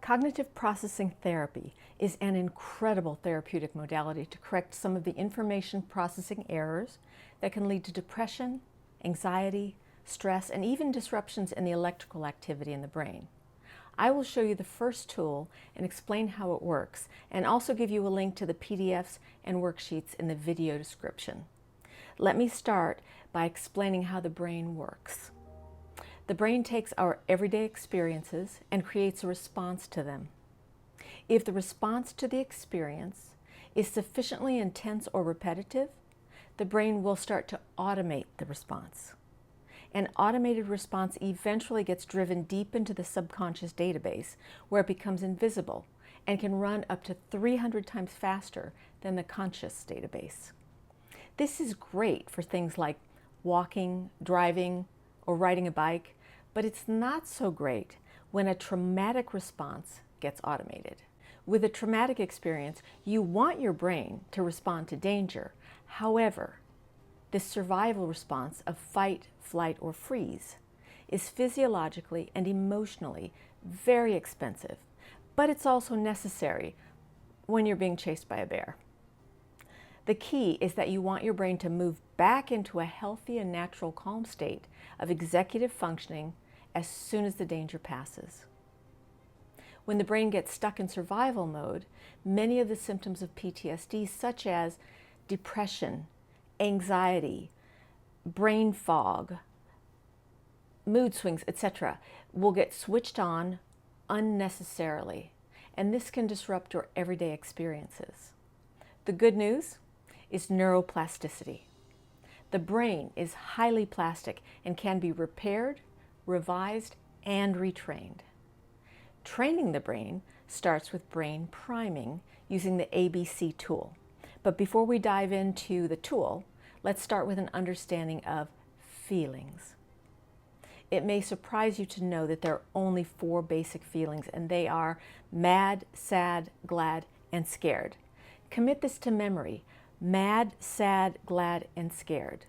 Cognitive processing therapy is an incredible therapeutic modality to correct some of the information processing errors that can lead to depression, anxiety, stress, and even disruptions in the electrical activity in the brain. I will show you the first tool and explain how it works, and also give you a link to the PDFs and worksheets in the video description. Let me start by explaining how the brain works. The brain takes our everyday experiences and creates a response to them. If the response to the experience is sufficiently intense or repetitive, the brain will start to automate the response. An automated response eventually gets driven deep into the subconscious database, where it becomes invisible and can run up to 300 times faster than the conscious database. This is great for things like walking, driving, or riding a bike, but it's not so great when a traumatic response gets automated. With a traumatic experience, you want your brain to respond to danger. However, this survival response of fight, flight, or freeze is physiologically and emotionally very expensive, but it's also necessary when you're being chased by a bear. The key is that you want your brain to move back into a healthy and natural calm state of executive functioning as soon as the danger passes. When the brain gets stuck in survival mode, many of the symptoms of PTSD, such as depression, anxiety, brain fog, mood swings, etc., will get switched on unnecessarily, and this can disrupt your everyday experiences. The good news is neuroplasticity. The brain is highly plastic and can be repaired, revised, and retrained. Training the brain starts with brain priming using the ABC tool. But before we dive into the tool, let's start with an understanding of feelings. It may surprise you to know that there are only 4 basic feelings, and they are mad, sad, glad, and scared. Commit this to memory: mad, sad, glad, and scared.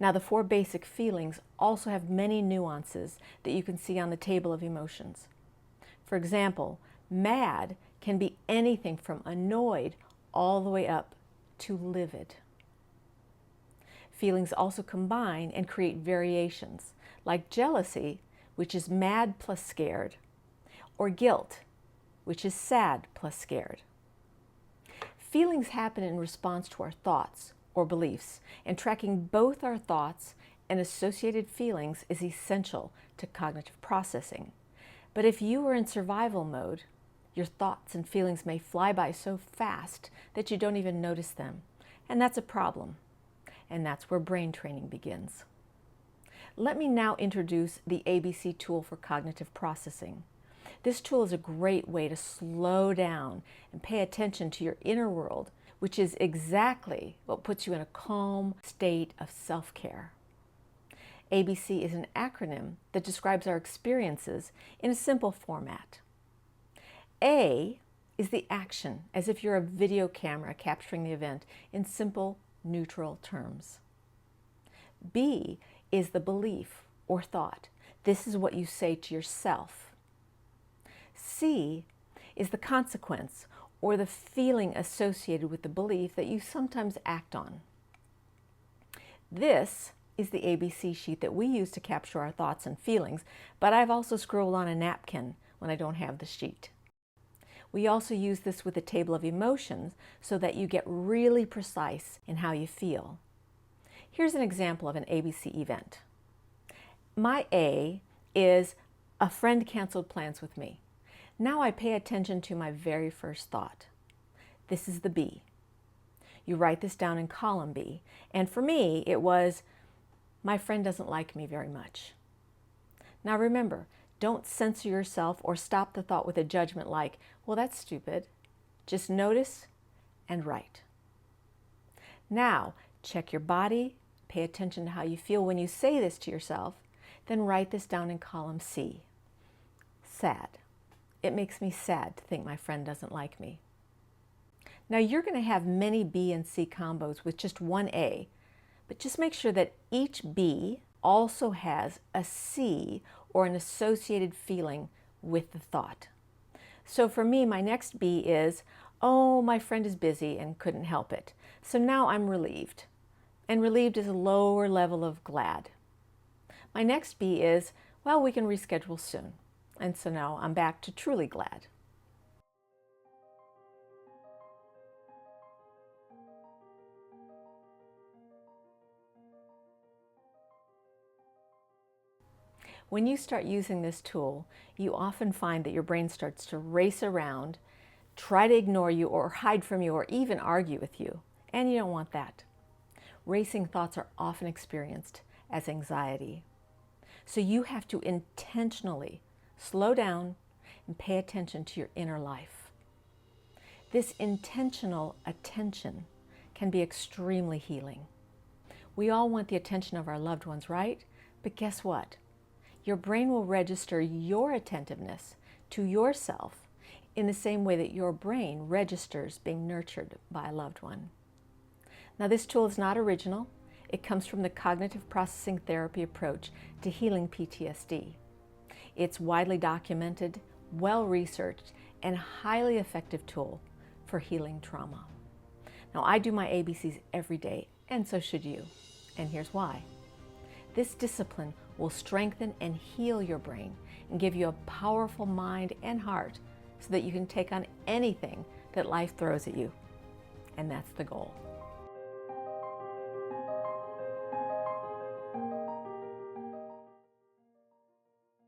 Now, the 4 basic feelings also have many nuances that you can see on the table of emotions. For example, mad can be anything from annoyed all the way up to livid. Feelings also combine and create variations, like jealousy, which is mad plus scared, or guilt, which is sad plus scared. Feelings happen in response to our thoughts or beliefs, and tracking both our thoughts and associated feelings is essential to cognitive processing. But if you are in survival mode, your thoughts and feelings may fly by so fast that you don't even notice them, and that's a problem. And that's where brain training begins. Let me now introduce the ABC tool for cognitive processing. This tool is a great way to slow down and pay attention to your inner world, which is exactly what puts you in a calm state of self-care. ABC is an acronym that describes our experiences in a simple format. A is the action, as if you're a video camera capturing the event in simple, neutral terms. B is the belief or thought. This is what you say to yourself. C is the consequence, or the feeling associated with the belief that you sometimes act on. This is the ABC sheet that we use to capture our thoughts and feelings, but I've also scrolled on a napkin when I don't have the sheet. We also use this with a table of emotions so that you get really precise in how you feel. Here's an example of an ABC event. My A is a friend canceled plans with me. Now I pay attention to my very first thought. This is the B. You write this down in column B, and for me it was, my friend doesn't like me very much. Now remember, don't censor yourself or stop the thought with a judgment like, well, that's stupid. Just notice and write. Now, check your body, pay attention to how you feel when you say this to yourself, then write this down in column C. Sad. It makes me sad to think my friend doesn't like me. Now, you're going to have many B and C combos with just one A, but just make sure that each B also has a C or an associated feeling with the thought. So for me, my next B is, oh, my friend is busy and couldn't help it. So now I'm relieved. And relieved is a lower level of glad. My next B is, well, we can reschedule soon. And so now I'm back to truly glad. When you start using this tool, you often find that your brain starts to race around, try to ignore you or hide from you or even argue with you. And you don't want that. Racing thoughts are often experienced as anxiety. So you have to intentionally slow down and pay attention to your inner life. This intentional attention can be extremely healing. We all want the attention of our loved ones, right? But guess what? Your brain will register your attentiveness to yourself in the same way that your brain registers being nurtured by a loved one. Now, this tool is not original. It comes from the cognitive processing therapy approach to healing PTSD. It's widely documented, well-researched, and a highly effective tool for healing trauma. Now, I do my ABCs every day, and so should you. And here's why. This discipline will strengthen and heal your brain and give you a powerful mind and heart so that you can take on anything that life throws at you. And that's the goal.